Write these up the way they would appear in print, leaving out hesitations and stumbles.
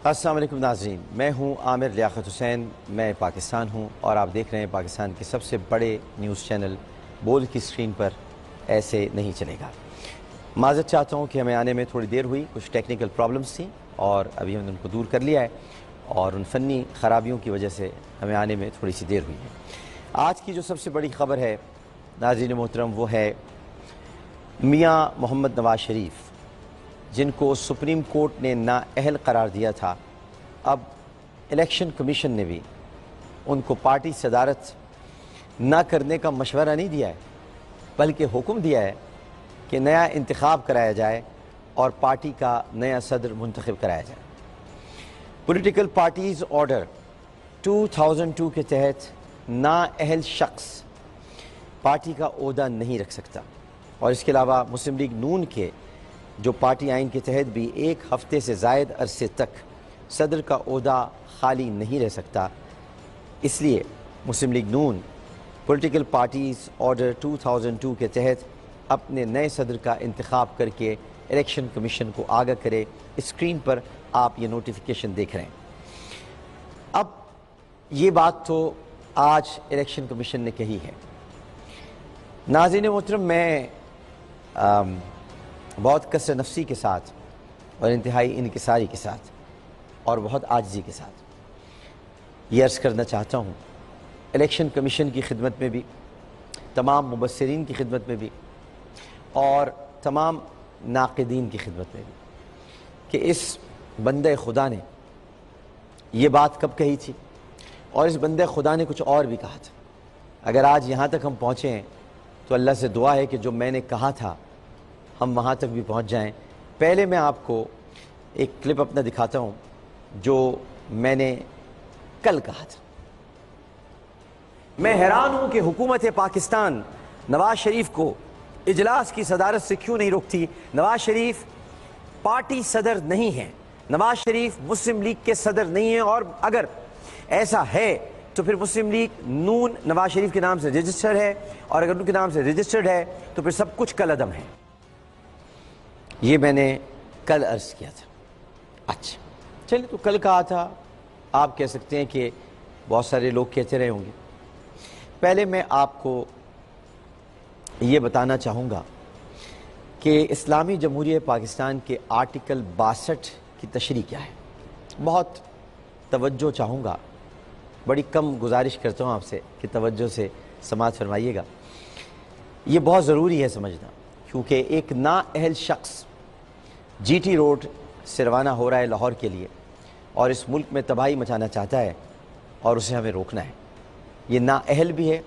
السلام علیکم ناظرین، میں ہوں عامر لیاقت حسین، میں پاکستان ہوں اور آپ دیکھ رہے ہیں پاکستان کے سب سے بڑے نیوز چینل بول کی اسکرین پر ایسے نہیں چلے گا۔ معذرت چاہتا ہوں کہ ہمیں آنے میں تھوڑی دیر ہوئی، کچھ ٹیکنیکل پرابلمز تھیں اور ابھی ہم نے ان کو دور کر لیا ہے اور ان فنی خرابیوں کی وجہ سے ہمیں آنے میں تھوڑی سی دیر ہوئی ہے۔ آج کی جو سب سے بڑی خبر ہے ناظرین محترم وہ ہے میاں محمد نواز شریف، جن کو سپریم کورٹ نے نااہل قرار دیا تھا۔ اب الیکشن کمیشن نے بھی ان کو پارٹی صدارت نہ کرنے کا مشورہ نہیں دیا ہے، بلکہ حکم دیا ہے کہ نیا انتخاب کرایا جائے اور پارٹی کا نیا صدر منتخب کرایا جائے۔ پولیٹیکل پارٹیز آرڈر 2002 کے تحت نااہل شخص پارٹی کا عہدہ نہیں رکھ سکتا، اور اس کے علاوہ مسلم لیگ نون کے جو پارٹی آئین کے تحت بھی 1 ہفتے سے زائد عرصے تک صدر کا عہدہ خالی نہیں رہ سکتا۔ اس لیے مسلم لیگ نون پولیٹیکل پارٹیز آرڈر 2002 کے تحت اپنے نئے صدر کا انتخاب کر کے الیکشن کمیشن کو آگاہ کرے۔ اسکرین پر آپ یہ نوٹیفیکیشن دیکھ رہے ہیں۔ اب یہ بات تو آج الیکشن کمیشن نے کہی ہے۔ ناظرین محترم، میں بہت کثر نفسی کے ساتھ اور انتہائی انکساری کے ساتھ اور بہت عاجزی کے ساتھ یہ عرض کرنا چاہتا ہوں الیکشن کمیشن کی خدمت میں بھی، تمام مبصرین کی خدمت میں بھی اور تمام ناقدین کی خدمت میں بھی، کہ اس بندہ خدا نے یہ بات کب کہی تھی اور اس بندہ خدا نے کچھ اور بھی کہا تھا۔ اگر آج یہاں تک ہم پہنچے ہیں تو اللہ سے دعا ہے کہ جو میں نے کہا تھا ہم وہاں تک بھی پہنچ جائیں۔ پہلے میں آپ کو ایک کلپ اپنا دکھاتا ہوں جو میں نے کل کہا تھا۔ میں حیران ہوں کہ حکومت پاکستان نواز شریف کو اجلاس کی صدارت سے کیوں نہیں روکتی۔ نواز شریف پارٹی صدر نہیں ہیں، نواز شریف مسلم لیگ کے صدر نہیں ہیں، اور اگر ایسا ہے تو پھر مسلم لیگ نون نواز شریف کے نام سے رجسٹرڈ ہے، اور اگر ان کے نام سے رجسٹرڈ ہے تو پھر سب کچھ کل عدم ہے۔ یہ میں نے کل عرض کیا تھا۔ اچھا چلیے، تو کل کہا تھا، آپ کہہ سکتے ہیں کہ بہت سارے لوگ کہتے رہے ہوں گے۔ پہلے میں آپ کو یہ بتانا چاہوں گا کہ اسلامی جمہوریہ پاکستان کے آرٹیکل 62 کی تشریح کیا ہے۔ بہت توجہ چاہوں گا، بڑی کم گزارش کرتا ہوں آپ سے کہ توجہ سے سماعت فرمائیے گا۔ یہ بہت ضروری ہے سمجھنا، کیونکہ ایک نااہل شخص جی ٹی روڈ سے روانہ ہو رہا ہے لاہور کے لیے اور اس ملک میں تباہی مچانا چاہتا ہے اور اسے ہمیں روکنا ہے۔ یہ نااہل بھی ہے،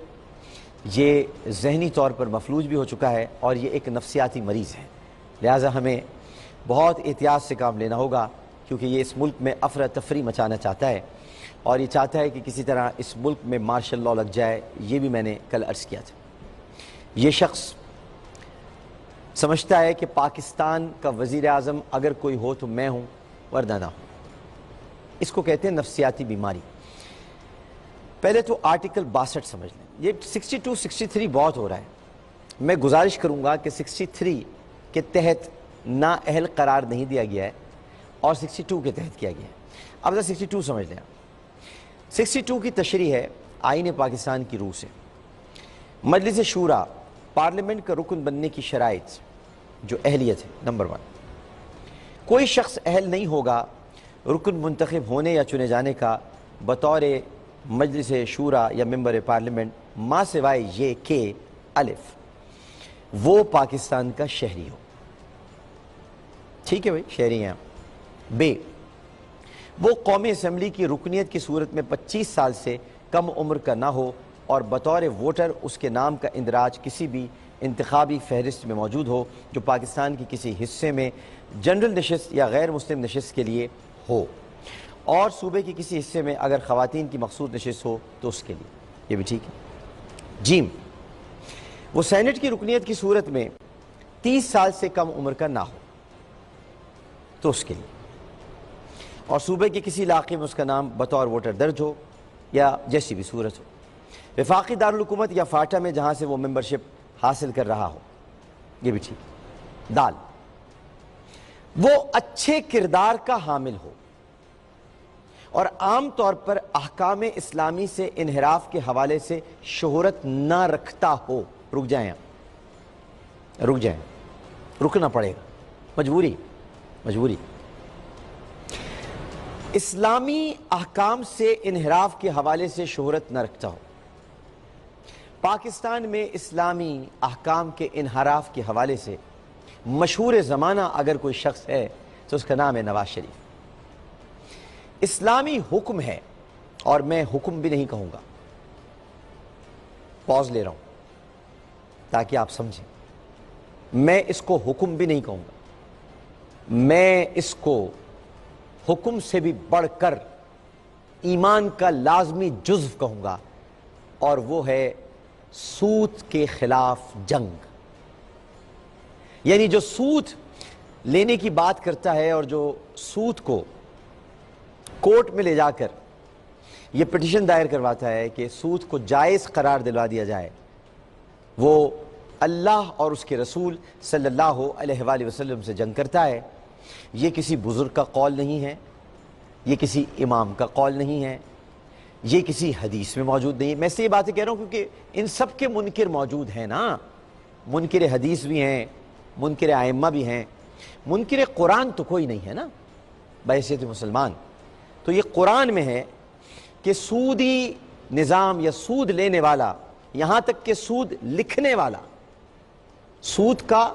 یہ ذہنی طور پر مفلوج بھی ہو چکا ہے اور یہ ایک نفسیاتی مریض ہے۔ لہٰذا ہمیں بہت احتیاط سے کام لینا ہوگا، کیونکہ یہ اس ملک میں افراتفری مچانا چاہتا ہے اور یہ چاہتا ہے کہ کسی طرح اس ملک میں مارشل لاء لگ جائے۔ یہ بھی میں نے کل عرض کیا تھا۔ یہ شخص سمجھتا ہے کہ پاکستان کا وزیر اعظم اگر کوئی ہو تو میں ہوں ورنہ نہ ہوں۔ اس کو کہتے ہیں نفسیاتی بیماری۔ پہلے تو آرٹیکل 62 سمجھ لیں۔ یہ 62 63 بہت ہو رہا ہے۔ میں گزارش کروں گا کہ 63 کے تحت نااہل قرار نہیں دیا گیا ہے اور 62 کے تحت کیا گیا ہے۔ اب 62 سمجھ لیں۔ 62 کی تشریح ہے آئین پاکستان کی روح سے۔ مجلس شورا پارلیمنٹ کا رکن بننے کی شرائط جو اہلیت ہے، نمبر 1، کوئی شخص اہل نہیں ہوگا رکن منتخب ہونے یا چنے جانے کا بطور مجلس شورا یا ممبر پارلیمنٹ ما سوائے یہ کہ الف وہ پاکستان کا شہری ہو۔ ٹھیک ہے بھائی، شہری ہیں۔ بے وہ قومی اسمبلی کی رکنیت کی صورت میں 25 سال سے کم عمر کا نہ ہو اور بطور ووٹر اس کے نام کا اندراج کسی بھی انتخابی فہرست میں موجود ہو جو پاکستان کے کسی حصے میں جنرل نشست یا غیر مسلم نشست کے لیے ہو، اور صوبے کے کسی حصے میں اگر خواتین کی مخصوص نشست ہو تو اس کے لیے۔ یہ بھی ٹھیک ہے۔ جیم وہ سینٹ کی رکنیت کی صورت میں 30 سال سے کم عمر کا نہ ہو تو اس کے لیے، اور صوبے کے کسی علاقے میں اس کا نام بطور ووٹر درج ہو یا جیسی بھی صورت ہو، وفاقی دارالحکومت یا فاٹا میں جہاں سے وہ ممبرشپ حاصل کر رہا ہو۔ یہ بھی ٹھیک۔ دال وہ اچھے کردار کا حامل ہو۔ اور عام طور پر احکام اسلامی سے انحراف کے حوالے سے شہرت نہ رکھتا ہو، رک جائیں رکنا پڑے گا، مجبوری اسلامی احکام سے انحراف کے حوالے سے شہرت نہ رکھتا ہو۔ پاکستان میں اسلامی احکام کے انحراف کے حوالے سے مشہور زمانہ اگر کوئی شخص ہے تو اس کا نام ہے نواز شریف۔ اسلامی حکم ہے، اور میں حکم بھی نہیں کہوں گا، پاز لے رہا ہوں تاکہ آپ سمجھیں، میں اس کو حکم بھی نہیں کہوں گا، میں اس کو حکم سے بھی بڑھ کر ایمان کا لازمی جزو کہوں گا، اور وہ ہے سود کے خلاف جنگ۔ یعنی جو سود لینے کی بات کرتا ہے اور جو سود کو کورٹ میں لے جا کر یہ پٹیشن دائر کرواتا ہے کہ سود کو جائز قرار دلوا دیا جائے، وہ اللہ اور اس کے رسول صلی اللہ علیہ وآلہ وسلم سے جنگ کرتا ہے۔ یہ کسی بزرگ کا قول نہیں ہے، یہ کسی امام کا قول نہیں ہے، یہ کسی حدیث میں موجود نہیں ہے۔ میں اس سے یہ باتیں کہہ رہا ہوں کیونکہ ان سب کے منکر موجود ہیں نا، منکر حدیث بھی ہیں، منکر ائمہ بھی ہیں، منکر قرآن تو کوئی نہیں ہے نا بحیثیت مسلمان۔ تو یہ قرآن میں ہے کہ سودی نظام یا سود لینے والا، یہاں تک کہ سود لکھنے والا، سود کا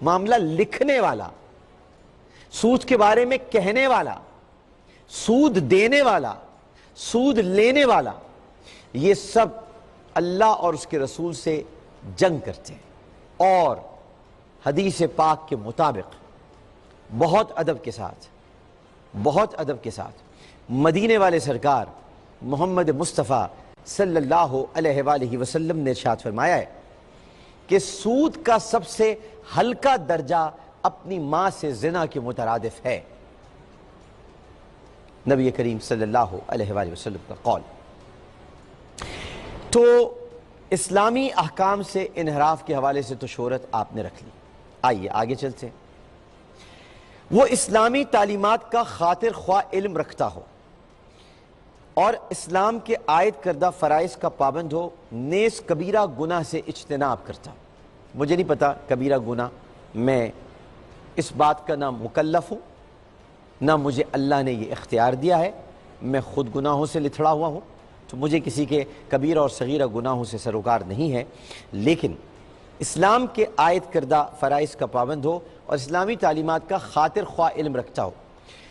معاملہ لکھنے والا، سود کے بارے میں کہنے والا، سود دینے والا، سود لینے والا، یہ سب اللہ اور اس کے رسول سے جنگ کرتے ہیں، اور حدیث پاک کے مطابق بہت ادب کے ساتھ مدینے والے سرکار محمد مصطفیٰ صلی اللہ علیہ وآلہ وسلم نے ارشاد فرمایا ہے کہ سود کا سب سے ہلکا درجہ اپنی ماں سے زنا کے مترادف ہے، نبی کریم صلی اللہ علیہ وآلہ وسلم کا قول۔ تو اسلامی احکام سے انحراف کے حوالے سے تو شہرت آپ نے رکھ لی، آئیے آگے چلتے ہیں۔ وہ اسلامی تعلیمات کا خاطر خواہ علم رکھتا ہو اور اسلام کے عائد کردہ فرائض کا پابند ہو، نیز کبیرہ گناہ سے اجتناب کرتا ہو۔ مجھے نہیں پتا کبیرہ گناہ، میں اس بات کا نہ مکلف ہوں، نہ مجھے اللہ نے یہ اختیار دیا ہے، میں خود گناہوں سے لتھڑا ہوا ہوں، تو مجھے کسی کے کبیرہ اور صغیرہ گناہوں سے سروکار نہیں ہے، لیکن اسلام کے عائد کردہ فرائض کا پابند ہو اور اسلامی تعلیمات کا خاطر خواہ علم رکھتا ہو۔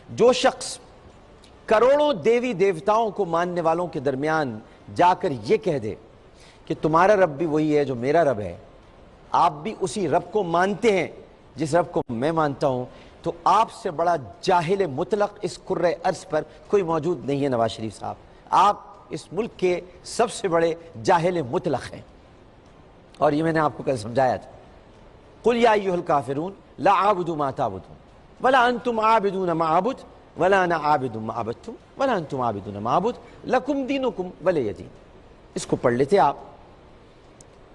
جو شخص کروڑوں دیوی دیوتاؤں کو ماننے والوں کے درمیان جا کر یہ کہہ دے کہ تمہارا رب بھی وہی ہے جو میرا رب ہے، آپ بھی اسی رب کو مانتے ہیں جس رب کو میں مانتا ہوں، تو آپ سے بڑا جاہل مطلق اس کرۂ ارض پر کوئی موجود نہیں ہے نواز شریف صاحب، آپ اس ملک کے سب سے بڑے جاہل مطلق ہیں۔ اور یہ میں نے آپ کو کل سمجھایا تھا، قُلْ يَا أَيُّهَا الْكَافِرُونَ لَا أَعْبُدُ مَا تَعْبُدُونَ وَلَا أَنْتُمْ عَابِدُونَ مَا أَعْبُدُ وَلَا أَنَا عَابِدٌ مَا عَبَدتُّمْ وَلَا أَنْتُمْ عَابِدُونَ مَا أَعْبُدُ لَكُمْ دِينُكُمْ وَلِيَ دِينِ۔ اس کو پڑھ لیتے آپ،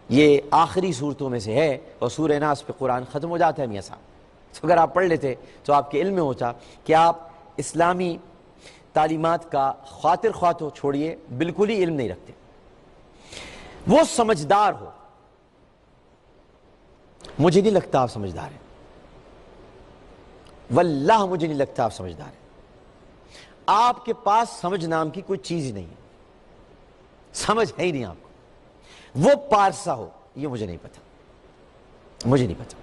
یہ آخری صورتوں میں سے ہے، اور سورہ ناس پہ قرآن ختم ہو جاتا ہے میاں صاحب، تو اگر آپ پڑھ لیتے تو آپ کے علم میں ہوتا کہ آپ اسلامی تعلیمات کا خاطر خواہ تو چھوڑیے، بالکل ہی علم نہیں رکھتے۔ وہ سمجھدار ہو، مجھے نہیں لگتا آپ سمجھدار ہیں، واللہ مجھے نہیں لگتا آپ سمجھدار ہیں، آپ کے پاس سمجھ نام کی کوئی چیز ہی نہیں ہے، سمجھ ہے ہی نہیں آپ کو، وہ پارسا ہو، یہ مجھے نہیں پتا،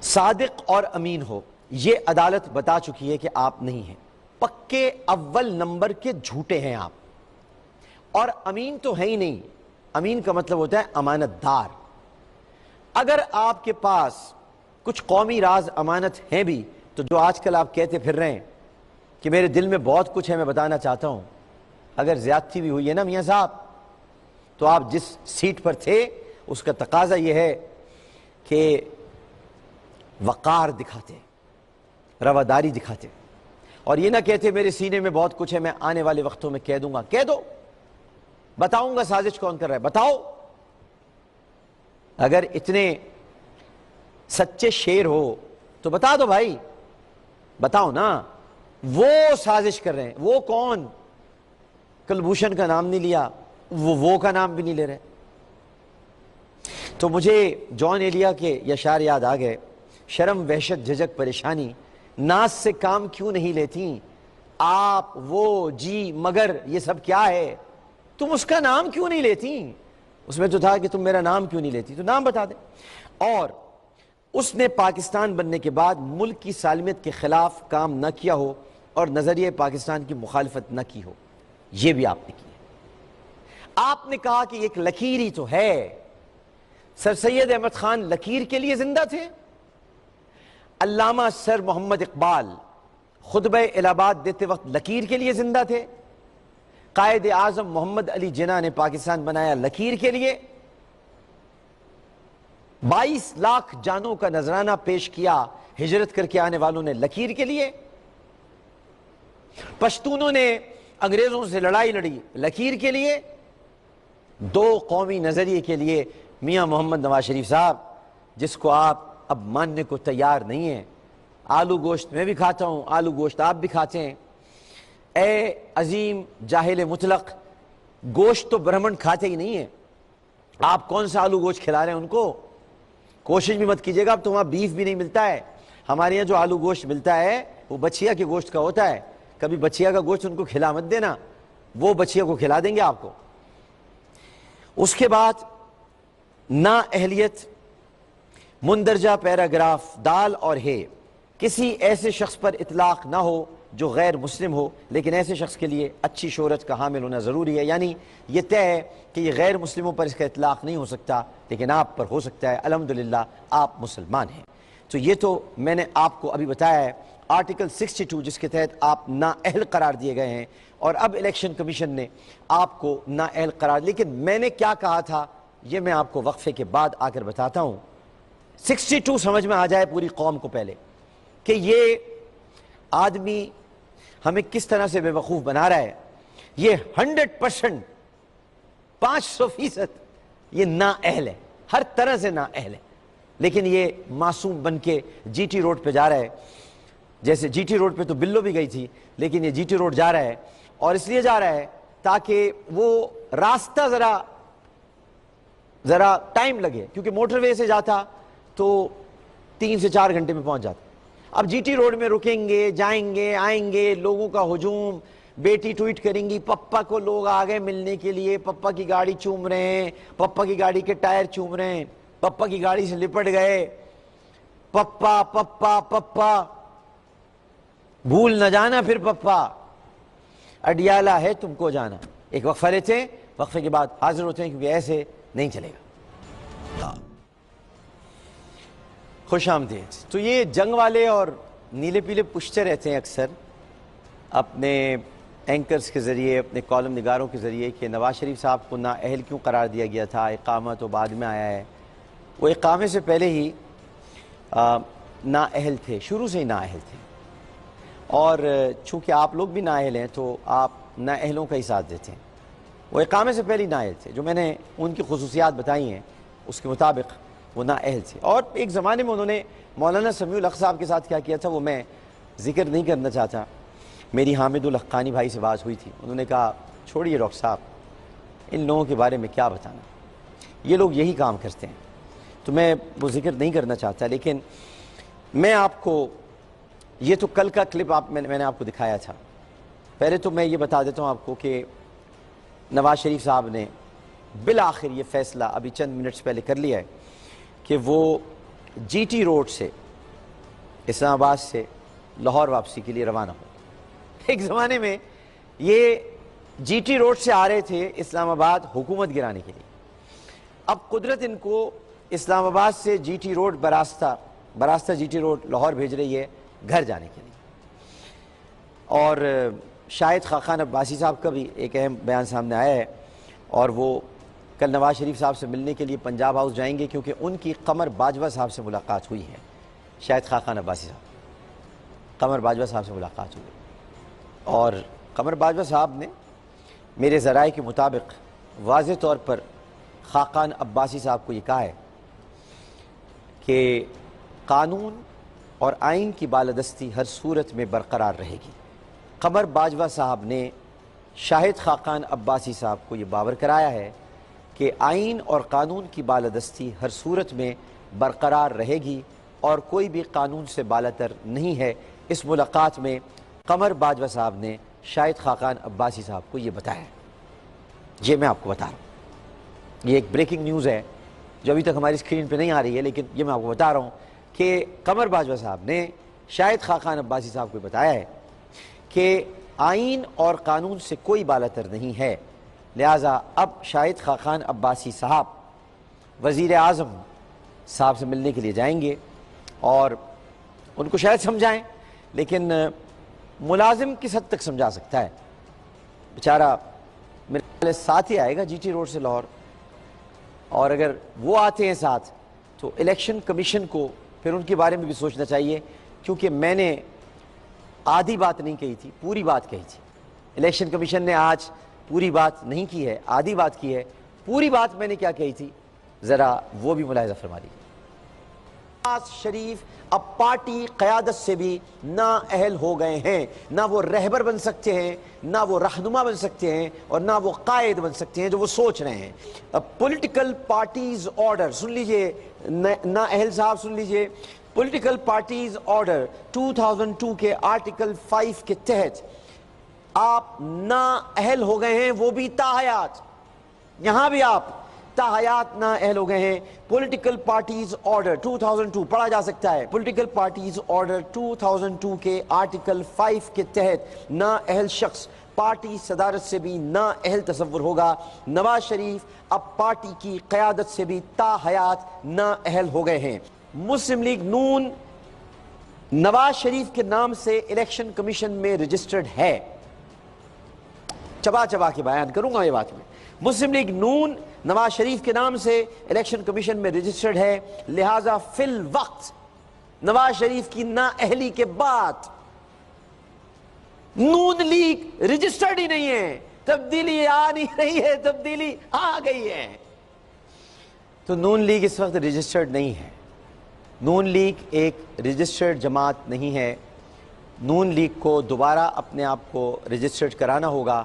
صادق اور امین ہو، یہ عدالت بتا چکی ہے کہ آپ نہیں ہیں، پکے اول نمبر کے جھوٹے ہیں آپ، اور امین تو ہے ہی نہیں، امین کا مطلب ہوتا ہے امانت دار۔ اگر آپ کے پاس کچھ قومی راز امانت ہیں بھی، تو جو آج کل آپ کہتے پھر رہے ہیں کہ میرے دل میں بہت کچھ ہے میں بتانا چاہتا ہوں، اگر زیادتی بھی ہوئی ہے نا میاں صاحب، تو آپ جس سیٹ پر تھے اس کا تقاضا یہ ہے کہ وقار دکھاتے، رواداری دکھاتے، اور یہ نہ کہتے میرے سینے میں بہت کچھ ہے میں آنے والے وقتوں میں کہہ دوں گا، کہہ دو، بتاؤں گا سازش کون کر رہا ہے، بتاؤ۔ اگر اتنے سچے شیر ہو تو بتا دو بھائی، بتاؤ نا، وہ سازش کر رہے ہیں. وہ کون؟ کلبھوشن کا نام نہیں لیا, وہ کا نام بھی نہیں لے رہے. تو مجھے جان ایلیا کے اشعار یاد آ گئے. شرم وحشت جھجک پریشانی ناز سے کام کیوں نہیں لیتی, آپ وہ جی مگر یہ سب کیا ہے, تم اس کا نام کیوں نہیں لیتی. اس میں تو تھا کہ تم میرا نام کیوں نہیں لیتی, تو نام بتا دیں. اور اس نے پاکستان بننے کے بعد ملک کی سالمیت کے خلاف کام نہ کیا ہو اور نظریہ پاکستان کی مخالفت نہ کی ہو, یہ بھی آپ نے کی ہے. آپ نے کہا کہ ایک لکیر ہی تو ہے. سر سید احمد خان لکیر کے لیے زندہ تھے. علامہ سر محمد اقبال خطبہ الہ آباد دیتے وقت لکیر کے لیے زندہ تھے. قائد اعظم محمد علی جناح نے پاکستان بنایا لکیر کے لیے. 22 لاکھ جانوں کا نذرانہ پیش کیا ہجرت کر کے آنے والوں نے لکیر کے لیے. پشتونوں نے انگریزوں سے لڑائی لڑی لکیر کے لیے. 2 قومی نظریے کے لیے میاں محمد نواز شریف صاحب, جس کو آپ اب ماننے کو تیار نہیں ہیں. آلو گوشت میں بھی کھاتا ہوں, آلو گوشت آپ بھی کھاتے ہیں. اے عظیم جاہل مطلق, گوشت تو برہمن کھاتے ہی نہیں ہیں, آپ کون سا آلو گوشت کھلا رہے ہیں ان کو؟ کوشش بھی مت کیجیے گا, اب تو وہاں بیف بھی نہیں ملتا ہے. ہمارے یہاں جو آلو گوشت ملتا ہے وہ بچیا کے گوشت کا ہوتا ہے. کبھی بچیا کا گوشت ان کو کھلا مت دینا, وہ بچیا کو کھلا دیں گے آپ کو. اس کے بعد نا اہلیت مندرجہ پیراگراف دال اور ہے کسی ایسے شخص پر اطلاق نہ ہو جو غیر مسلم ہو, لیکن ایسے شخص کے لیے اچھی شہرت کا حامل ہونا ضروری ہے. یعنی یہ طے ہے کہ یہ غیر مسلموں پر اس کا اطلاق نہیں ہو سکتا, لیکن آپ پر ہو سکتا ہے. الحمدللہ آپ مسلمان ہیں. تو یہ تو میں نے آپ کو ابھی بتایا ہے. آرٹیکل 62 جس کے تحت آپ نااہل قرار دیے گئے ہیں, اور اب الیکشن کمیشن نے آپ کو نااہل قرار. لیکن میں نے کیا کہا تھا یہ میں آپ کو وقفے کے بعد آ کر بتاتا ہوں. 62 سمجھ میں آ جائے پوری قوم کو پہلے کہ یہ آدمی ہمیں کس طرح سے بے وقوف بنا رہا ہے. یہ 100% 500% یہ نااہل ہے, ہر طرح سے نااہل ہے. لیکن یہ معصوم بن کے جی ٹی روڈ پہ جا رہا ہے. جیسے جی ٹی روڈ پہ تو بلو بھی گئی تھی, لیکن یہ جی ٹی روڈ جا رہا ہے, اور اس لیے جا رہا ہے تاکہ وہ راستہ ذرا ٹائم لگے, کیونکہ موٹر وے سے جاتا تو 3 سے 4 گھنٹے میں پہنچ جاتا. اب جی ٹی روڈ میں رکیں گے, جائیں گے, آئیں گے, لوگوں کا ہجوم, بیٹی ٹویٹ کریں گی پپا کو لوگ آ گئے ملنے کے لیے, پپا کی گاڑی چوم رہے ہیں, پپا کی گاڑی کے ٹائر چوم رہے ہیں, پپا کی گاڑی سے لپٹ گئے, پپا پپا پپا, بھول نہ جانا پھر پپا, اڈیالہ ہے تم کو جانا. ایک وقفہ لیتے ہیں, وقفے کے بعد حاضر ہوتے ہیں, کیونکہ ایسے نہیں چلے گا. خوش آمدید. تو یہ جنگ والے اور نیلے پیلے پوچھتے رہتے ہیں اکثر اپنے اینکرز کے ذریعے, اپنے کالم نگاروں کے ذریعے, کہ نواز شریف صاحب کو نااہل کیوں قرار دیا گیا تھا, اقامہ تو بعد میں آیا ہے. وہ اقامے سے پہلے ہی نااہل تھے, شروع سے ہی نااہل تھے. اور چونکہ آپ لوگ بھی نااہل ہیں تو آپ نااہلوں کا ہی ساتھ دیتے ہیں. وہ اقامے سے پہلے ہی نااہل تھے. جو میں نے ان کی خصوصیات بتائی ہیں اس کے مطابق وہ نااہل تھے. اور ایک زمانے میں انہوں نے مولانا سمیع الحق صاحب کے ساتھ کیا کیا تھا وہ میں ذکر نہیں کرنا چاہتا. میری حامد الحقانی بھائی سے بات ہوئی تھی, انہوں نے کہا چھوڑیے ڈاکٹر صاحب, ان لوگوں کے بارے میں کیا بتانا, یہ لوگ یہی کام کرتے ہیں. تو میں وہ ذکر نہیں کرنا چاہتا. لیکن میں آپ کو یہ تو کل کا کلپ میں نے آپ کو دکھایا تھا. پہلے تو میں یہ بتا دیتا ہوں آپ کو کہ نواز شریف صاحب نے بالآخر یہ فیصلہ ابھی چند منٹس پہلے کر لیا ہے کہ وہ جی ٹی روڈ سے اسلام آباد سے لاہور واپسی کے لیے روانہ ہو. ایک زمانے میں یہ جی ٹی روڈ سے آ رہے تھے اسلام آباد حکومت گرانے کے لیے. اب قدرت ان کو اسلام آباد سے جی ٹی روڈ براستہ جی ٹی روڈ لاہور بھیج رہی ہے گھر جانے کے لیے. اور شاہد خاقان عباسی صاحب کا بھی ایک اہم بیان سامنے آیا ہے, اور وہ کل نواز شریف صاحب سے ملنے کے لیے پنجاب ہاؤس جائیں گے, کیونکہ ان کی قمر باجوہ صاحب سے ملاقات ہوئی ہے. شاہد خاقان عباسی صاحب, قمر باجوہ صاحب سے ملاقات ہوئی, اور قمر باجوہ صاحب نے میرے ذرائع کے مطابق واضح طور پر خاقان عباسی صاحب کو یہ کہا ہے کہ قانون اور آئین کی بالادستی ہر صورت میں برقرار رہے گی. قمر باجوہ صاحب نے شاہد خاقان عباسی صاحب کو یہ باور کرایا ہے کہ آئین اور قانون کی بالادستی ہر صورت میں برقرار رہے گی اور کوئی بھی قانون سے بالاتر نہیں ہے۔ اس ملاقات میں قمر باجوہ صاحب نے شاہد خاقان عباسی صاحب کو یہ بتایا ہے۔ یہ میں آپ کو بتا رہا ہوں، یہ ایک بریکنگ نیوز ہے جو ابھی تک ہماری اسکرین پہ نہیں آ رہی ہے، لیکن یہ میں آپ کو بتا رہا ہوں کہ قمر باجوہ صاحب نے شاہد خاقان عباسی صاحب کو بتایا ہے کہ آئین اور قانون سے کوئی بالاتر نہیں ہے، لہٰذا اب شاہد خاقان عباسی صاحب وزیر اعظم صاحب سے ملنے کے لیے جائیں گے اور ان کو شاید سمجھائیں، لیکن ملازم کس حد تک سمجھا سکتا ہے؟ بیچارہ میرے ساتھ ہی آئے گا جی ٹی روڈ سے لاہور، اور اگر وہ آتے ہیں ساتھ تو الیکشن کمیشن کو پھر ان کے بارے میں بھی سوچنا چاہیے، کیونکہ میں نے آدھی بات نہیں کہی تھی، پوری بات کہی تھی۔ الیکشن کمیشن نے آج پوری بات نہیں کی ہے، آدھی بات کی ہے۔ پوری بات میں نے کیا کہی تھی ذرا وہ بھی ملاحظہ فرما لیجیے۔ نواز شریف اب پارٹی قیادت سے بھی نااہل ہو گئے ہیں، نہ وہ رہبر بن سکتے ہیں، نہ وہ رہنما بن سکتے ہیں، اور نہ وہ قائد بن سکتے ہیں جو وہ سوچ رہے ہیں۔ پولیٹیکل پارٹیز آرڈر، سن لیجئے نااہل صاحب، سن لیجئے، پولیٹیکل پارٹیز آرڈر 2002 کے آرٹیکل 5 کے تحت آپ نااہل ہو گئے ہیں، وہ بھی تاحیات۔ یہاں بھی آپ تاحیات نااہل ہو گئے ہیں۔ پولیٹیکل پارٹیز آرڈر 2002 پڑھا جا سکتا ہے، پولیٹیکل پارٹیز آرڈر 2002 کے آرٹیکل 5 کے تحت نااہل شخص پارٹی صدارت سے بھی نااہل تصور ہوگا۔ نواز شریف اب پارٹی کی قیادت سے بھی تاحیات نااہل ہو گئے ہیں۔ مسلم لیگ نون نواز شریف کے نام سے الیکشن کمیشن میں رجسٹرڈ ہے۔ چبا چبا کے بیان کروں گا یہ بات میں۔ مسلم لیگ نون نواز شریف کے نام سے الیکشن کمیشن میں رجسٹرڈ ہے، لہٰذا فی الوقت نواز شریف کی نااہلی کے بعد نون لیگ رجسٹرڈ ہی نہیں ہے، تبدیلی آ نہیں رہی ہے، تبدیلی آ گئی ہے۔ تو نون لیگ اس وقت رجسٹرڈ نہیں ہے، نون لیگ ایک رجسٹرڈ جماعت نہیں ہے۔ نون لیگ کو دوبارہ اپنے آپ کو رجسٹرڈ کرانا ہوگا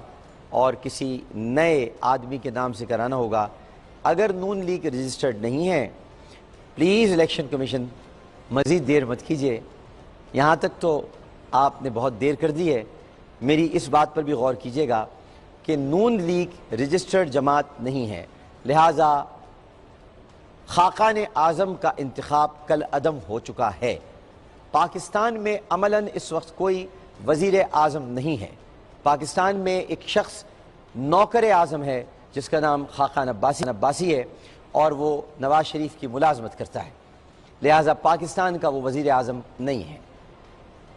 اور کسی نئے آدمی کے نام سے کرانا ہوگا۔ اگر نون لیگ رجسٹرڈ نہیں ہے، پلیز الیکشن کمیشن مزید دیر مت کیجیے۔ یہاں تک تو آپ نے بہت دیر کر دی ہے، میری اس بات پر بھی غور کیجیے گا کہ نون لیگ رجسٹرڈ جماعت نہیں ہے، لہٰذا خاقان اعظم کا انتخاب کل عدم ہو چکا ہے۔ پاکستان میں عملاً اس وقت کوئی وزیر اعظم نہیں ہے۔ پاکستان میں ایک شخص نوکر اعظم ہے جس کا نام خاقان عباسی ہے، اور وہ نواز شریف کی ملازمت کرتا ہے، لہٰذا پاکستان کا وہ وزیر اعظم نہیں ہے۔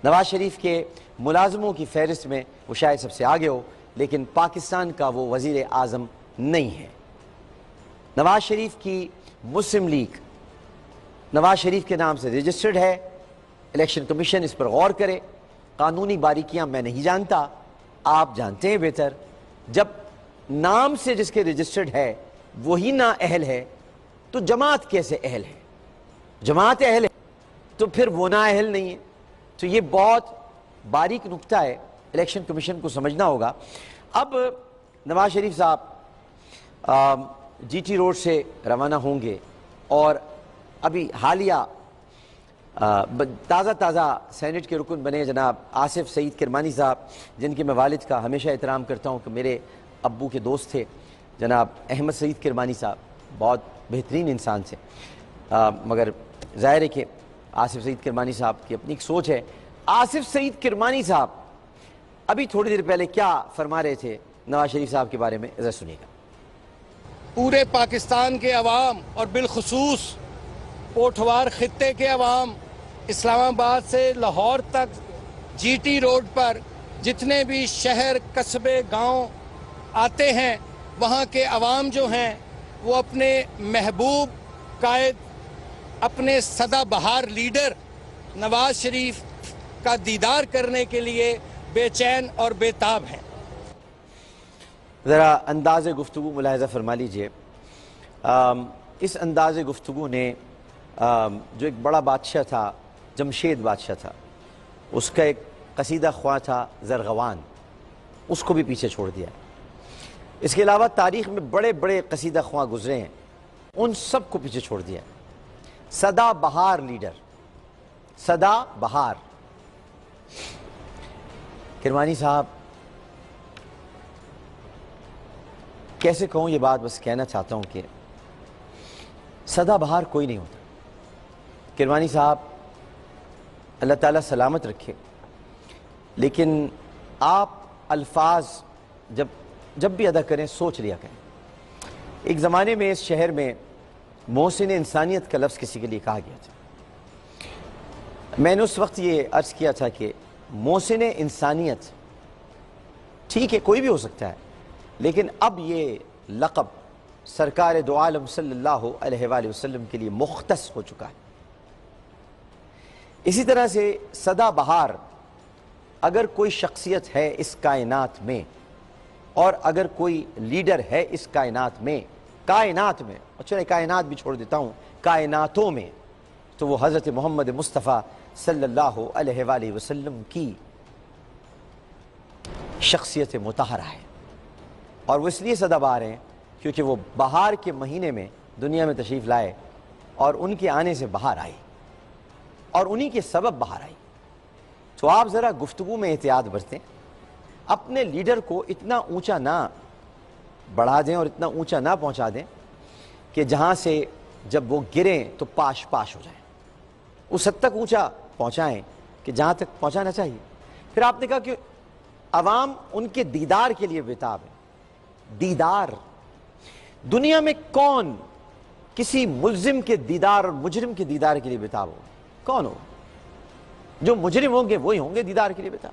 نواز شریف کے ملازموں کی فہرست میں وہ شاید سب سے آگے ہو، لیکن پاکستان کا وہ وزیر اعظم نہیں ہے۔ نواز شریف کی مسلم لیگ نواز شریف کے نام سے رجسٹرڈ ہے، الیکشن کمیشن اس پر غور کرے۔ قانونی باریکیاں میں نہیں جانتا، آپ جانتے ہیں بہتر۔ جب نام سے جس کے رجسٹرڈ ہے وہی نااہل ہے تو جماعت کیسے اہل ہے؟ جماعت اہل ہے تو پھر وہ نااہل نہیں ہے۔ تو یہ بہت باریک نکتہ ہے، الیکشن کمیشن کو سمجھنا ہوگا۔ اب نواز شریف صاحب جی ٹی روڈ سے روانہ ہوں گے، اور ابھی حالیہ تازہ سینٹ کے رکن بنے جناب آصف سعید کرمانی صاحب، جن کے میں والد کا ہمیشہ احترام کرتا ہوں کہ میرے ابو کے دوست تھے، جناب احمد سعید کرمانی صاحب بہت بہترین انسان تھے، مگر ظاہر ہے کہ آصف سعید کرمانی صاحب کی اپنی ایک سوچ ہے۔ آصف سعید کرمانی صاحب ابھی تھوڑی دیر پہلے کیا فرما رہے تھے نواز شریف صاحب کے بارے میں، ذرا سنیے گا۔ پورے پاکستان کے عوام اور بالخصوص پوٹھوار خطے کے عوام، اسلام آباد سے لاہور تک جی ٹی روڈ پر جتنے بھی شہر، قصبے، گاؤں آتے ہیں، وہاں کے عوام جو ہیں وہ اپنے محبوب قائد، اپنے سدا بہار لیڈر نواز شریف کا دیدار کرنے کے لیے بے چین اور بے تاب ہیں۔ ذرا انداز گفتگو ملاحظہ فرما لیجئے۔ اس انداز گفتگو نے جو ایک بڑا بادشاہ تھا، جمشید بادشاہ تھا، اس کا ایک قصیدہ خواں تھا زرغوان، اس کو بھی پیچھے چھوڑ دیا ہے۔ اس کے علاوہ تاریخ میں بڑے بڑے قصیدہ خواں گزرے ہیں، ان سب کو پیچھے چھوڑ دیا ہے۔ سدا بہار لیڈر، سدا بہار۔ کرمانی صاحب کیسے کہوں یہ بات، بس کہنا چاہتا ہوں کہ سدا بہار کوئی نہیں ہوتا۔ کرمانی صاحب اللہ تعالیٰ سلامت رکھے، لیکن آپ الفاظ جب بھی ادا کریں سوچ لیا کریں۔ ایک زمانے میں اس شہر میں محسن انسانیت کا لفظ کسی کے لیے کہا گیا تھا۔ میں نے اس وقت یہ عرض کیا تھا کہ محسن انسانیت ٹھیک ہے کوئی بھی ہو سکتا ہے، لیکن اب یہ لقب سرکار دو عالم صلی اللہ علیہ وآلہ وسلم کے لیے مختص ہو چکا ہے۔ اسی طرح سے سدا بہار اگر کوئی شخصیت ہے اس کائنات میں، اور اگر کوئی لیڈر ہے اس کائنات میں اچھا کائنات بھی چھوڑ دیتا ہوں، کائناتوں میں، تو وہ حضرت محمد مصطفیٰ صلی اللہ علیہ وآلہ وسلم کی شخصیت مطہرہ ہے۔ اور وہ اس لیے سدا بہار ہیں کیونکہ وہ بہار کے مہینے میں دنیا میں تشریف لائے، اور ان کے آنے سے بہار آئی، اور انہی کے سبب بہار آئی۔ تو آپ ذرا گفتگو میں احتیاط برتیں، اپنے لیڈر کو اتنا اونچا نہ بڑھا دیں اور اتنا اونچا نہ پہنچا دیں کہ جہاں سے جب وہ گریں تو پاش پاش ہو جائیں۔ اس حد تک اونچا پہنچائیں کہ جہاں تک پہنچانا چاہیے۔ پھر آپ نے کہا کہ عوام ان کے دیدار کے لیے بےتاب ہے۔ دیدار، دنیا میں کون کسی ملزم کے دیدار اور مجرم کے دیدار کے لیے بےتاب ہو؟ کون ہو؟ جو مجرم ہوں گے وہی ہوں گے دیدار کے لیے بےتاب۔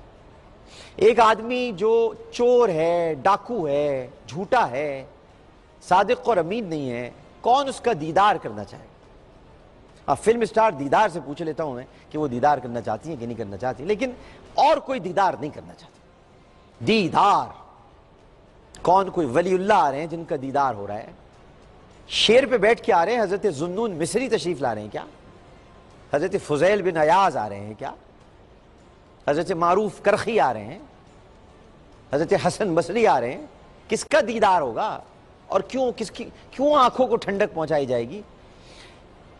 ایک آدمی جو چور ہے، ڈاکو ہے، جھوٹا ہے، صادق اور امین نہیں ہے، کون اس کا دیدار کرنا چاہے؟ فلم اسٹار دیدار سے پوچھ لیتا ہوں میں کہ وہ دیدار کرنا چاہتی ہیں کہ نہیں کرنا چاہتی، لیکن اور کوئی دیدار نہیں کرنا چاہتی۔ دیدار کون؟ کوئی ولی اللہ آ رہے ہیں جن کا دیدار ہو رہا ہے، شیر پہ بیٹھ کے آ رہے ہیں، حضرت ذوالنون مصری تشریف لا رہے ہیں کیا؟ حضرت فضیل بن عیاض آ رہے ہیں کیا؟ حضرت معروف کرخی آ رہے ہیں، حضرت حسن بصری آ رہے ہیں؟ کس کا دیدار ہوگا؟ اور کیوں آنکھوں کو ٹھنڈک پہنچائی جائے گی؟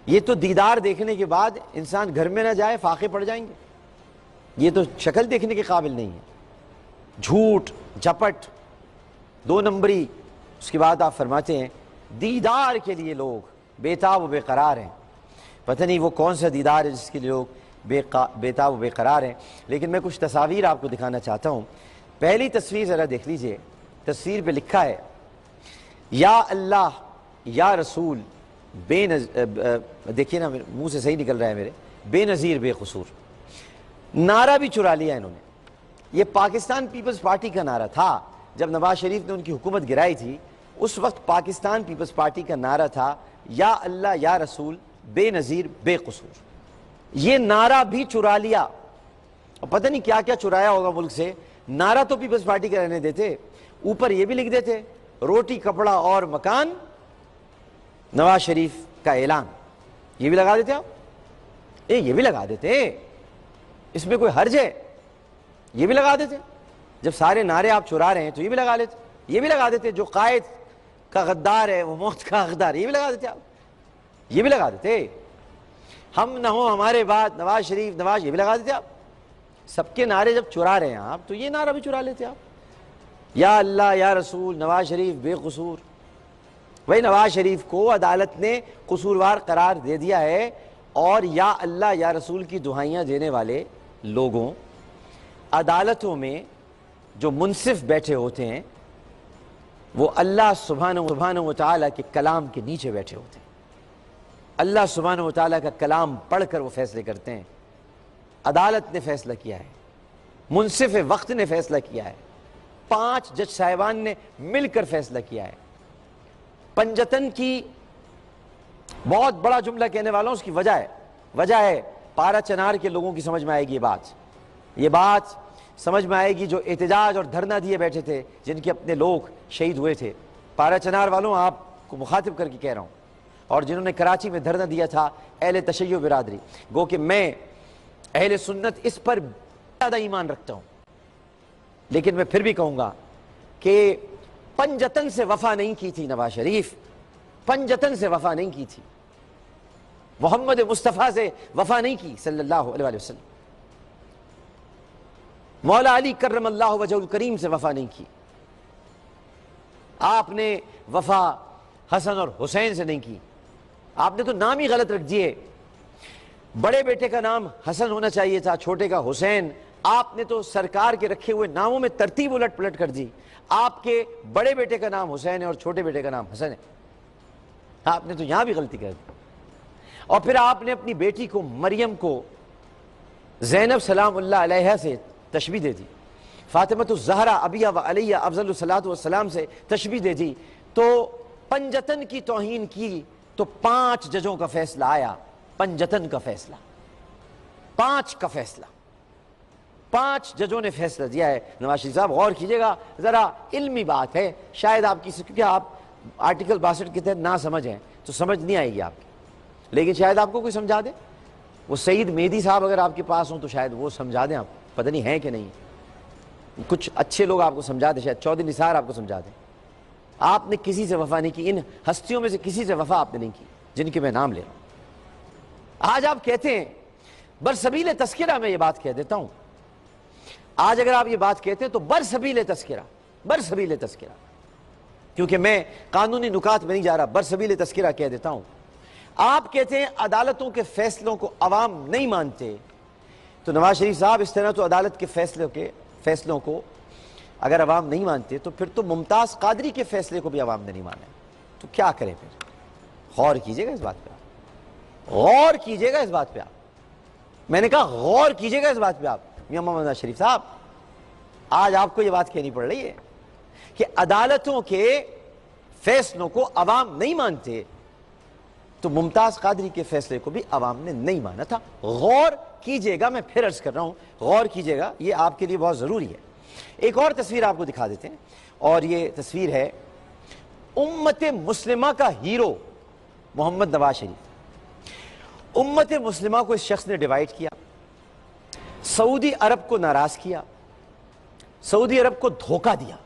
یہ تو دیدار دیکھنے کے بعد انسان گھر میں نہ جائے، فاقے پڑ جائیں گے۔ یہ تو شکل دیکھنے کے قابل نہیں ہے، جھوٹ، جھپٹ، دو نمبری۔ اس کے بعد آپ فرماتے ہیں دیدار کے لیے لوگ بےتاب و بے قرار ہیں۔ پتہ نہیں وہ کون سا دیدار ہے جس کے لیے لوگ بےتاب و بے قرار ہیں۔ لیکن میں کچھ تصاویر آپ کو دکھانا چاہتا ہوں۔ پہلی تصویر ذرا دیکھ لیجئے۔ تصویر پہ لکھا ہے یا اللہ یا رسول دیکھیے نا منہ سے صحیح نکل رہا ہے میرے، بے نظیر بے قصور۔ نعرہ بھی چرا لیا انہوں نے۔ یہ پاکستان پیپلز پارٹی کا نعرہ تھا جب نواز شریف نے ان کی حکومت گرائی تھی، اس وقت پاکستان پیپلز پارٹی کا نعرہ تھا یا اللہ یا رسول بے نظیر بے قصور۔ یہ نعرہ بھی چرا لیا، اور پتہ نہیں کیا کیا چرایا ہوگا ملک سے۔ نعرہ تو پیپلز پارٹی کا رہنے دیتے، اوپر یہ بھی لکھ دیتے روٹی کپڑا اور مکان نواز شریف کا اعلان، یہ بھی لگا دیتے آپ؟ یہ بھی لگا دیتے، اس میں کوئی حرج ہے؟ یہ بھی لگا دیتے۔ جب سارے نعرے آپ چرا رہے ہیں تو یہ بھی لگا لیتے، یہ بھی لگا دیتے۔ جو قائد کا غدار ہے وہ موت کا حقدار، یہ بھی لگا دیتے آپ، یہ بھی لگا دیتے۔ ہم نہ ہو ہمارے بعد نواز شریف نواز، یہ بھی لگا دیتے آپ۔ سب کے نعرے جب چرا رہے ہیں آپ تو یہ نعرہ بھی چرا لیتے آپ، یا اللہ یا رسول نواز شریف بے قصور۔ وہی نواز شریف کو عدالت نے قصوروار قرار دے دیا ہے، اور یا اللہ یا رسول کی دہائیاں دینے والے لوگوں عدالتوں میں جو منصف بیٹھے ہوتے ہیں وہ اللہ سبحانہ و تعالیٰ کے کلام کے نیچے بیٹھے ہوتے ہیں۔ اللہ سبحانہ و تعالیٰ کا کلام پڑھ کر وہ فیصلے کرتے ہیں۔ عدالت نے فیصلہ کیا ہے، منصف وقت نے فیصلہ کیا ہے، 5 جج صاحبان نے مل کر فیصلہ کیا ہے۔ پنجتن کی بہت بڑا جملہ کہنے والوں اس کی وجہ ہے پارا چنار کے لوگوں کی سمجھ میں آئے گی یہ بات سمجھ میں آئے گی جو احتجاج اور دھرنا دیے بیٹھے تھے، جن کے اپنے لوگ شہید ہوئے تھے۔ پارا چنار والوں آپ کو مخاطب کر کے کہہ رہا ہوں، اور جنہوں نے کراچی میں دھرنا دیا تھا اہل تشیع برادری، گو کہ میں اہل سنت اس پر زیادہ ایمان رکھتا ہوں، لیکن میں پھر بھی کہوں گا کہ پنجتن سے وفا نہیں کی تھی نواز شریف، پنجتن سے وفا نہیں کی تھی، محمد مصطفیٰ سے وفا نہیں کی صلی اللہ علیہ وآلہ وسلم، مولا علی کرم اللہ وجہ الکریم سے وفا نہیں کی، آپ نے وفا حسن اور حسین سے نہیں کی، آپ نے تو نام ہی غلط رکھ دیے، بڑے بیٹے کا نام حسن ہونا چاہیے تھا، چھوٹے کا حسین، آپ نے تو سرکار کے رکھے ہوئے ناموں میں ترتیب الٹ پلٹ کر دی، آپ کے بڑے بیٹے کا نام حسین ہے اور چھوٹے بیٹے کا نام حسن ہے، آپ نے تو یہاں بھی غلطی کر دی، اور پھر آپ نے اپنی بیٹی کو مریم کو زینب سلام اللہ علیہا سے تشبیہ دے دی، فاطمۃ الزہرا ابیہ و علیہ افضل الصلاۃ والسلام سے تشبیہ دے دی، تو پنجتن کی توہین کی تو 5 ججوں کا فیصلہ آیا، پنجتن کا فیصلہ، 5 کا فیصلہ، 5 ججوں نے فیصلہ دیا ہے۔ نواز شریف صاحب غور کیجئے گا، ذرا علمی بات ہے، شاید آپ کی، کیونکہ آپ آرٹیکل 62 کے تحت نہ سمجھیں تو سمجھ نہیں آئے گی آپ کی، لیکن شاید آپ کو کوئی سمجھا دے، وہ سعید مہدی صاحب اگر آپ کے پاس ہوں تو شاید وہ سمجھا دیں، آپ پتہ نہیں ہیں کہ نہیں، کچھ اچھے لوگ آپ کو سمجھا دیں، شاید چودھری نثار آپ کو سمجھا دیں، آپ نے کسی سے وفا نہیں کی، ان ہستیوں میں سے کسی سے وفا آپ نے نہیں کی جن کے میں نام لے رہا ہوں۔ آج آپ کہتے ہیں، برسبیل تذکرہ میں یہ بات کہہ دیتا ہوں، آج اگر آپ یہ بات کہتے ہیں تو برسبیل تذکرہ، برسبیل تذکرہ، کیونکہ میں قانونی نکات میں نہیں جا رہا، برسبیل تذکرہ کہہ دیتا ہوں، آپ کہتے ہیں عدالتوں کے فیصلوں کو عوام نہیں مانتے، تو نواز شریف صاحب اس طرح تو عدالت کے فیصلوں کو اگر عوام نہیں مانتے تو پھر تو ممتاز قادری کے فیصلے کو بھی عوام نے نہیں مانا، تو کیا کریں پھر؟ غور کیجئے گا اس بات پہ، غور کیجئے گا اس بات پہ آپ، میں نے کہا غور کیجئے گا اس بات پہ آپ، میاں محمد نواز شریف صاحب، آج آپ کو یہ بات کہنی پڑ رہی ہے کہ عدالتوں کے فیصلوں کو عوام نہیں مانتے، تو ممتاز قادری کے فیصلے کو بھی عوام نے نہیں مانا تھا۔ غور کیجئے گا، میں پھر عرض کر رہا ہوں، غور کیجئے گا، یہ آپ کے لیے بہت ضروری ہے۔ ایک اور تصویر آپ کو دکھا دیتے ہیں، اور یہ تصویر ہے امت مسلمہ کا ہیرو محمد نواز شریف۔ امت مسلمہ کو اس شخص نے ڈیوائیڈ کیا، سعودی عرب کو ناراض کیا، سعودی عرب کو دھوکہ دیا،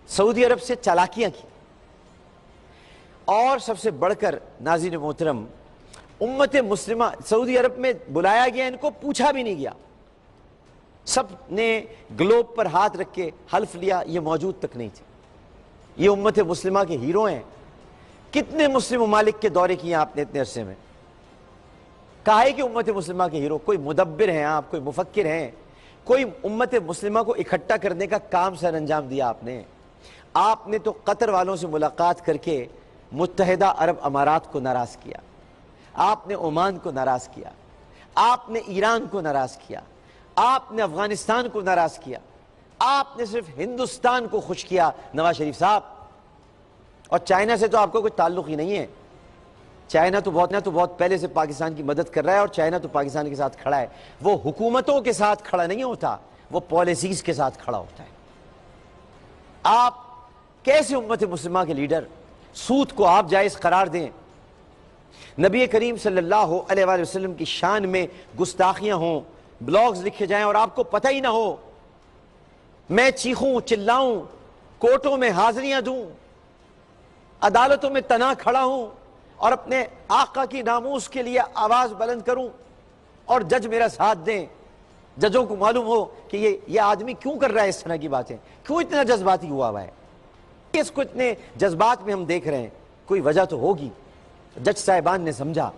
سعودی عرب سے چالاکیاں کی، اور سب سے بڑھ کر ناظرین محترم، امت مسلمہ سعودی عرب میں بلایا گیا، ان کو پوچھا بھی نہیں گیا، سب نے گلوب پر ہاتھ رکھ کے حلف لیا، یہ موجود تک نہیں تھے، یہ امت مسلمہ کے ہیرو ہیں۔ کتنے مسلم ممالک کے دورے کیے آپ نے اتنے عرصے میں؟ کہا ہے کہ امت مسلمہ کے ہیرو، کوئی مدبر ہیں آپ، کوئی مفکر ہیں، کوئی امت مسلمہ کو اکٹھا کرنے کا کام سر انجام دیا آپ نے تو قطر والوں سے ملاقات کر کے متحدہ عرب امارات کو ناراض کیا، آپ نے عمان کو ناراض کیا، آپ نے ایران کو ناراض کیا، آپ نے افغانستان کو ناراض کیا، آپ نے صرف ہندوستان کو خوش کیا نواز شریف صاحب، اور چائنا سے تو آپ کو کوئی تعلق ہی نہیں ہے، چائنا تو بہت پہلے سے پاکستان کی مدد کر رہا ہے، اور چائنا تو پاکستان کے ساتھ کھڑا ہے، وہ حکومتوں کے ساتھ کھڑا نہیں ہوتا، وہ پالیسیز کے ساتھ کھڑا ہوتا ہے۔ آپ کیسے امت مسلمہ کے لیڈر سود کو آپ جائز قرار دیں، نبی کریم صلی اللہ علیہ وآلہ وسلم کی شان میں گستاخیاں ہوں، بلاگز لکھے جائیں اور آپ کو پتہ ہی نہ ہو، میں چیخوں چلاؤں، کورٹوں میں حاضریاں دوں، عدالتوں میں تنا کھڑا ہوں اور اپنے آقا کی ناموس کے لیے آواز بلند کروں اور جج میرا ساتھ دیں، ججوں کو معلوم ہو کہ یہ آدمی کیوں کر رہا ہے اس طرح کی باتیں، کیوں اتنا جذباتی ہوا ہے، اس کو اتنے جذبات میں ہم دیکھ رہے ہیں، کوئی وجہ تو ہوگی، جج صاحبان نے سمجھا،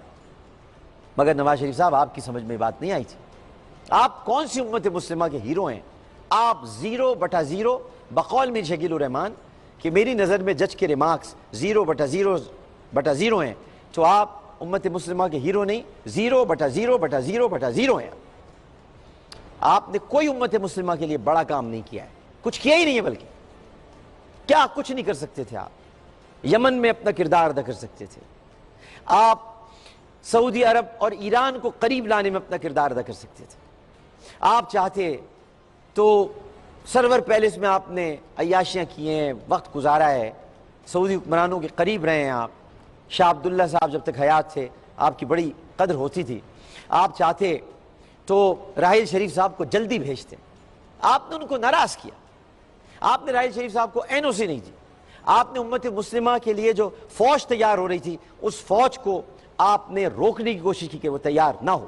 مگر نواز شریف صاحب آپ کی سمجھ میں بات نہیں آئی تھی۔ آپ کون سی امت مسلمہ کے ہیرو ہیں؟ آپ 0/0 بقول میر شکیل الرحمان کہ میری نظر میں جج کے ریمارکس 0/0 ہیں، تو آپ امت مسلمہ کے ہیرو نہیں، 0/0/0/0 ہیں۔ آپ نے کوئی امت مسلمہ کے لیے بڑا کام نہیں کیا ہے، کچھ کیا ہی نہیں ہے، بلکہ کیا کچھ نہیں کر سکتے تھے آپ؟ یمن میں اپنا کردار ادا کر سکتے تھے، آپ سعودی عرب اور ایران کو قریب لانے میں اپنا کردار ادا کر سکتے تھے، آپ چاہتے تو سرور پیلس میں آپ نے عیاشیاں کی ہیں، وقت گزارا ہے، سعودی حکمرانوں کے قریب رہے ہیں آپ، شاہ عبداللہ صاحب جب تک حیات تھے آپ کی بڑی قدر ہوتی تھی، آپ چاہتے تو راحیل شریف صاحب کو جلدی بھیجتے ہیں. آپ نے ان کو ناراض کیا. آپ نے راحیل شریف صاحب کو NOC نہیں دی. آپ نے امت مسلمہ کے لیے جو فوج تیار ہو رہی تھی اس فوج کو آپ نے روکنے کی کوشش کی کہ وہ تیار نہ ہو.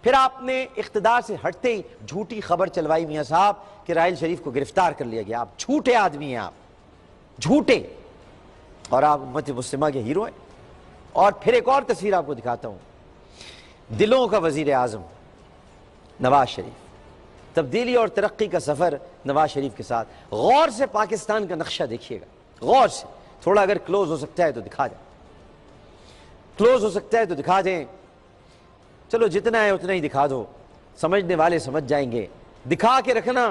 پھر آپ نے اقتدار سے ہٹتے ہی جھوٹی خبر چلوائی میاں صاحب کہ راحیل شریف کو گرفتار کر لیا گیا. آپ جھوٹے آدمی ہیں, آپ جھوٹے, اور آپ امت مسلمہ کے ہیرو ہیں. اور پھر ایک اور تصویر آپ کو دکھاتا ہوں. دلوں کا وزیر اعظم نواز شریف, تبدیلی اور ترقی کا سفر نواز شریف کے ساتھ. غور سے پاکستان کا نقشہ دیکھیے گا, غور سے. تھوڑا اگر کلوز ہو سکتا ہے تو دکھا دیں, کلوز ہو سکتا ہے تو دکھا دیں. چلو جتنا ہے اتنا ہی دکھا دو, سمجھنے والے سمجھ جائیں گے. دکھا کے رکھنا.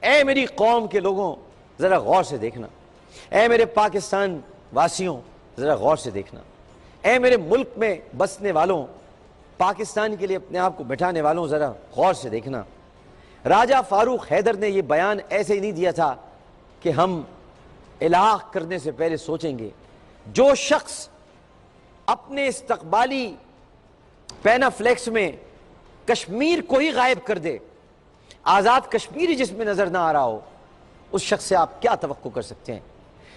اے میری قوم کے لوگوں ذرا غور سے دیکھنا. اے میرے پاکستان واسیوں ذرا غور سے دیکھنا. اے میرے ملک میں بسنے والوں, پاکستان کے لیے اپنے آپ کو بٹھانے والوں ذرا غور سے دیکھنا. راجہ فاروق حیدر نے یہ بیان ایسے ہی نہیں دیا تھا کہ ہم الحاق کرنے سے پہلے سوچیں گے. جو شخص اپنے استقبالی پینا فلیکس میں کشمیر کو ہی غائب کر دے, آزاد کشمیری جس میں نظر نہ آ رہا ہو, اس شخص سے آپ کیا توقع کر سکتے ہیں؟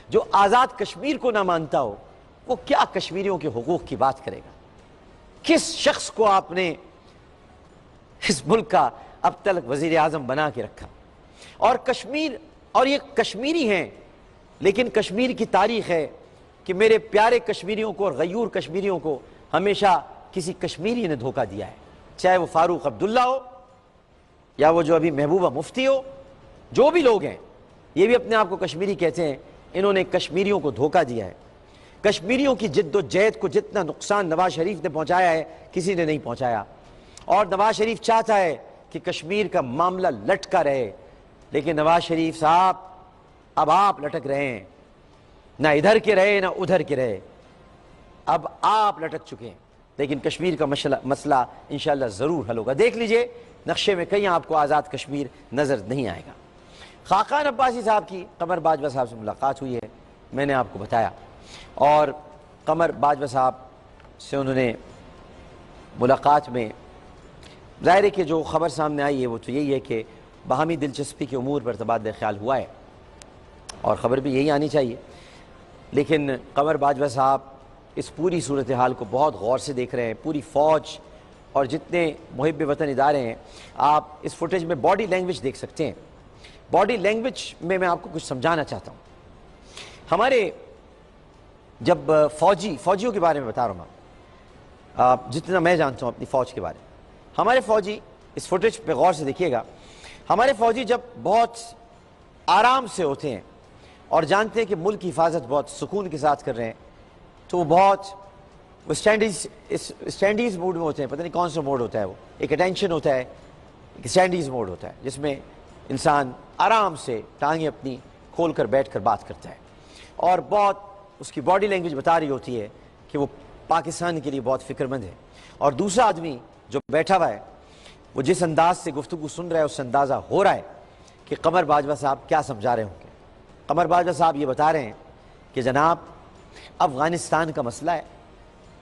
جو آزاد کشمیر کو نہ مانتا ہو وہ کیا کشمیریوں کے حقوق کی بات کرے گا؟ کس شخص کو آپ نے اس ملک کا اب تک وزیر اعظم بنا کے رکھا؟ اور کشمیر, اور یہ کشمیری ہیں, لیکن کشمیر کی تاریخ ہے کہ میرے پیارے کشمیریوں کو اور غیور کشمیریوں کو ہمیشہ کسی کشمیری نے دھوکہ دیا ہے. چاہے وہ فاروق عبداللہ ہو یا وہ جو ابھی محبوبہ مفتی ہو, جو بھی لوگ ہیں, یہ بھی اپنے آپ کو کشمیری کہتے ہیں, انہوں نے کشمیریوں کو دھوکہ دیا ہے. کشمیریوں کی جد و جہد کو جتنا نقصان نواز شریف نے پہنچایا ہے کسی نے نہیں پہنچایا. اور نواز شریف چاہتا ہے کہ کشمیر کا معاملہ لٹکا رہے, لیکن نواز شریف صاحب اب آپ لٹک رہے ہیں. نہ ادھر کے رہے نہ ادھر کے رہے, اب آپ لٹک چکے ہیں. لیکن کشمیر کا مسئلہ انشاءاللہ ضرور حل ہوگا. دیکھ لیجئے نقشے میں کہیں آپ کو آزاد کشمیر نظر نہیں آئے گا. خاقان عباسی صاحب کی قمر باجوہ صاحب سے ملاقات ہوئی ہے, میں نے آپ کو بتایا, اور قمر باجوہ صاحب سے انہوں نے ملاقات میں ظاہر ہے کہ جو خبر سامنے آئی ہے وہ تو یہی ہے کہ باہمی دلچسپی کے امور پر تبادلہ خیال ہوا ہے, اور خبر بھی یہی آنی چاہیے. لیکن قمر باجوہ صاحب اس پوری صورتحال کو بہت غور سے دیکھ رہے ہیں. پوری فوج اور جتنے محب وطن ادارے ہیں, آپ اس فوٹیج میں باڈی لینگویج دیکھ سکتے ہیں. باڈی لینگویج میں آپ کو کچھ سمجھانا چاہتا ہوں. ہمارے جب فوجیوں کے بارے میں بتا رہا ہوں, جتنا میں جانتا ہوں اپنی فوج کے بارے میں, ہمارے فوجی اس فوٹیج پہ غور سے دیکھیے گا. ہمارے فوجی جب بہت آرام سے ہوتے ہیں اور جانتے ہیں کہ ملک کی حفاظت بہت سکون کے ساتھ کر رہے ہیں, تو وہ اسٹینڈیز موڈ میں ہوتے ہیں. پتہ نہیں کون سا موڈ ہوتا ہے, وہ ایک اٹینشن ہوتا ہے, ایک اسٹینڈیز موڈ ہوتا ہے جس میں انسان آرام سے ٹانگیں اپنی کھول کر بیٹھ کر بات کرتا ہے, اور بہت اس کی باڈی لینگویج بتا رہی ہوتی ہے کہ وہ پاکستان کے لیے بہت فکر مند ہے. اور دوسرا آدمی جو بیٹھا ہوا ہے وہ جس انداز سے گفتگو سن رہا ہے اس سے اندازہ ہو رہا ہے کہ قمر باجوہ صاحب کیا سمجھا رہے ہوں گے. قمر باجوہ صاحب یہ بتا رہے ہیں کہ جناب افغانستان کا مسئلہ ہے,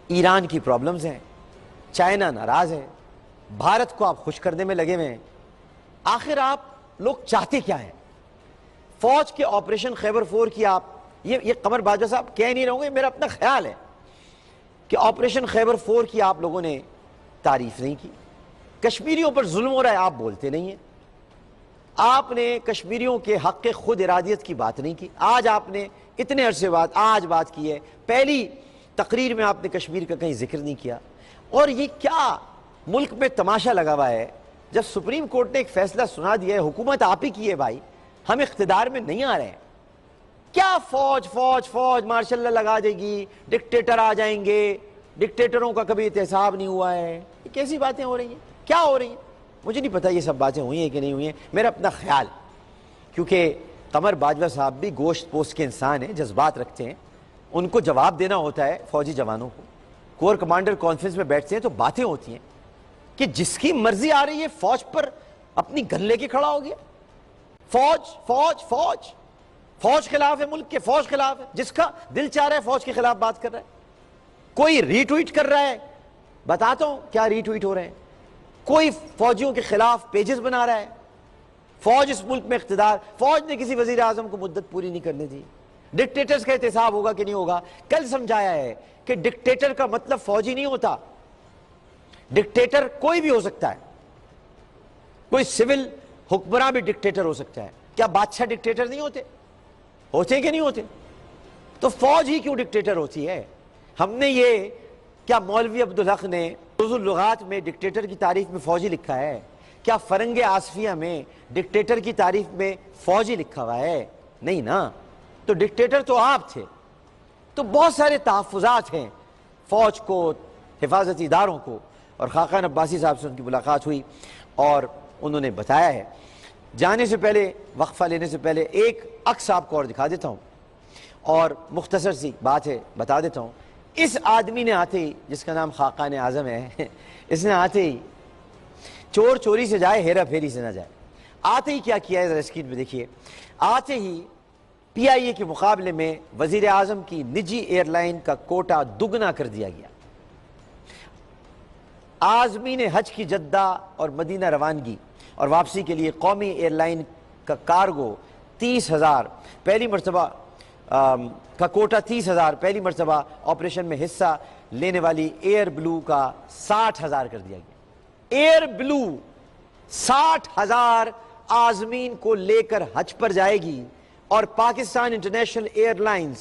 ایران کی پرابلمز ہیں, چائنا ناراض ہے, بھارت کو آپ خوش کرنے میں لگے ہوئے ہیں. آخر آپ لوگ چاہتے کیا ہیں؟ فوج کے آپریشن خیبر 4 کی آپ یہ قمر باجوہ صاحب کہہ نہیں رہے ہوں گے, میرا اپنا خیال ہے کہ آپریشن خیبر 4 کی آپ لوگوں نے تعریف نہیں کی. کشمیریوں پر ظلم ہو رہا ہے, آپ بولتے نہیں ہیں. آپ نے کشمیریوں کے حق خود ارادیت کی بات نہیں کی. آج آپ نے اتنے عرصے بعد آج بات کی ہے, پہلی تقریر میں آپ نے کشمیر کا کہیں ذکر نہیں کیا. اور یہ کیا ملک میں تماشا لگا ہوا ہے؟ جب سپریم کورٹ نے ایک فیصلہ سنا دیا ہے, حکومت آپ ہی کی ہے بھائی, ہم اقتدار میں نہیں آ رہے ہیں, کیا فوج مارشل لا لگا دے گی, ڈکٹیٹر آ جائیں گے, ڈکٹیٹروں کا کبھی احتساب نہیں ہوا ہے, یہ کیسی باتیں ہو رہی ہیں, کیا ہو رہی ہیں؟ مجھے نہیں پتا یہ سب باتیں ہوئی ہیں کہ نہیں ہوئی ہیں, میرا اپنا خیال. کیونکہ قمر باجوہ صاحب بھی گوشت پوست کے انسان ہیں, جذبات رکھتے ہیں, ان کو جواب دینا ہوتا ہے فوجی جوانوں کو. کور کمانڈر کانفرنس میں بیٹھتے ہیں تو باتیں ہوتی ہیں کہ جس کی مرضی آ رہی ہے فوج پر اپنی گن لے کے کھڑا ہو گیا. فوج خلاف ہے, ملک کے فوج خلاف ہے, جس کا دل چاہ رہا ہے فوج کے خلاف بات کر رہا ہے. کوئی ری ٹویٹ کر رہا ہے, بتاتا ہوں کیا ری ٹویٹ ہو رہے ہیں. کوئی فوجیوں کے خلاف پیجز بنا رہا ہے. فوج اس ملک میں اقتدار, فوج نے کسی وزیر اعظم کو مدت پوری نہیں کرنے دی. ڈکٹیٹرز کا احتساب ہوگا کہ نہیں ہوگا؟ کل سمجھایا ہے کہ ڈکٹیٹر کا مطلب فوجی نہیں ہوتا. ڈکٹیٹر کوئی بھی ہو سکتا ہے, کوئی سول حکمراں بھی ڈکٹیٹر ہو سکتا ہے. کیا بادشاہ ڈکٹیٹر نہیں ہوتے؟ ہوتے کہ نہیں ہوتے؟ تو فوج ہی کیوں ڈکٹیٹر ہوتی ہے؟ ہم نے یہ کیا مولوی عبدالحق نے رموز اللغات میں ڈکٹیٹر کی تعریف میں فوجی لکھا ہے؟ کیا فرنگ آصفیہ میں ڈکٹیٹر کی تعریف میں فوجی لکھا ہوا ہے؟ نہیں نا. تو ڈکٹیٹر تو آپ تھے. تو بہت سارے تحفظات ہیں فوج کو, حفاظتی اداروں کو. اور خاقان عباسی صاحب سے ان کی ملاقات ہوئی اور انہوں نے بتایا ہے. جانے سے پہلے, وقفہ لینے سے پہلے ایک عکس آپ کو اور دکھا دیتا ہوں اور مختصر سی بات ہے بتا دیتا ہوں. اس آدمی نے آتے ہی, جس کا نام خاقان اعظم ہے, اس نے آتے ہی چور چوری سے جائے, ہیرا پھیری سے نہ جائے. آتے ہی کیا کیا ہے ذرا اسکرین پہ دیکھیے. آتے ہی پی آئی اے کے مقابلے میں وزیر اعظم کی نجی ایئر لائن کا کوٹا دگنا کر دیا گیا. عازمین حج کی جدہ اور مدینہ روانگی اور واپسی کے لیے قومی ایئر لائن کا کارگو 30,000 پہلی مرتبہ کا کوٹا 30,000 پہلی مرتبہ آپریشن میں حصہ لینے والی ایئر بلو کا 60,000 کر دیا گیا. ایئر بلو 60,000 عازمین کو لے کر حج پر جائے گی اور پاکستان انٹرنیشنل ایئر لائنز,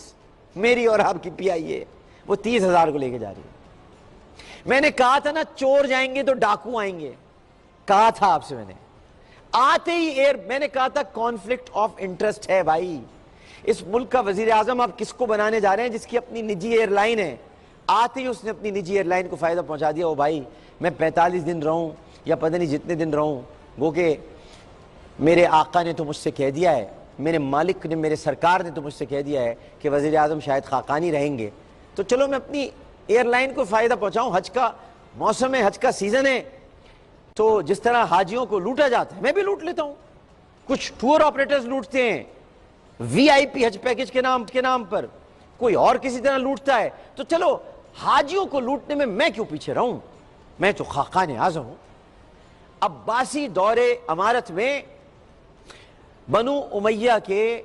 میری اور آپ کی پی آئی اے, وہ 30,000 کو لے کے جا رہی ہے. میں نے کہا تھا نا چور جائیں گے تو ڈاکو آئیں گے, کہا تھا آپ سے میں نے. آتے ہی میں نے کہا تھا کانفلکٹ آف انٹرسٹ ہے بھائی. اس ملک کا وزیر اعظم آپ کس کو بنانے جا رہے ہیں؟ جس کی اپنی نجی ایئر لائن ہے. آتے ہی اس نے اپنی نجی ایئر لائن کو فائدہ پہنچا دیا. او بھائی میں 45 دن رہوں یا پتہ نہیں جتنے دن رہوں, گو کہ میرے آقا نے تو مجھ سے کہہ دیا ہے, میرے مالک نے, میرے سرکار نے تو مجھ سے کہہ دیا ہے کہ وزیر اعظم شاید خاقانی رہیں گے, تو چلو میں اپنی ایئر لائن کو فائدہ پہنچاؤں. حج کا موسم ہے, حج کا سیزن ہے, تو جس طرح حاجیوں کو لوٹا جاتا ہے میں بھی لوٹ لیتا ہوں. کچھ ٹور آپریٹرز لوٹتے ہیں وی آئی پی حج پیکج کے نام پر, کوئی اور کسی طرح لوٹتا ہے. تو چلو حاجیوں کو لوٹنے میں کیوں پیچھے رہوں؟ میں تو خاقان اعظم ہوں. عباسی دور امارت میں بنو امیہ کے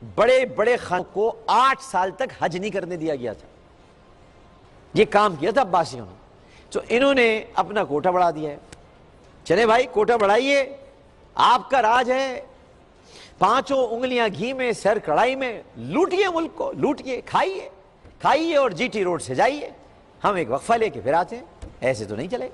بڑے بڑے خان کو 8 سال تک حج نہیں کرنے دیا گیا تھا. یہ کام کیا تھا عباسیوں نے. تو انہوں نے اپنا کوٹا بڑھا دیا ہے. چلے بھائی کوٹا بڑھائیے, آپ کا راج ہے. 5 انگلیاں گھی میں, سر کڑائی میں, لوٹیے ملک کو, لوٹیے, کھائیے اور جی ٹی روڈ سے جائیے. ہم ایک وقفہ لے کے پھر آتے ہیں. ایسے تو نہیں چلے.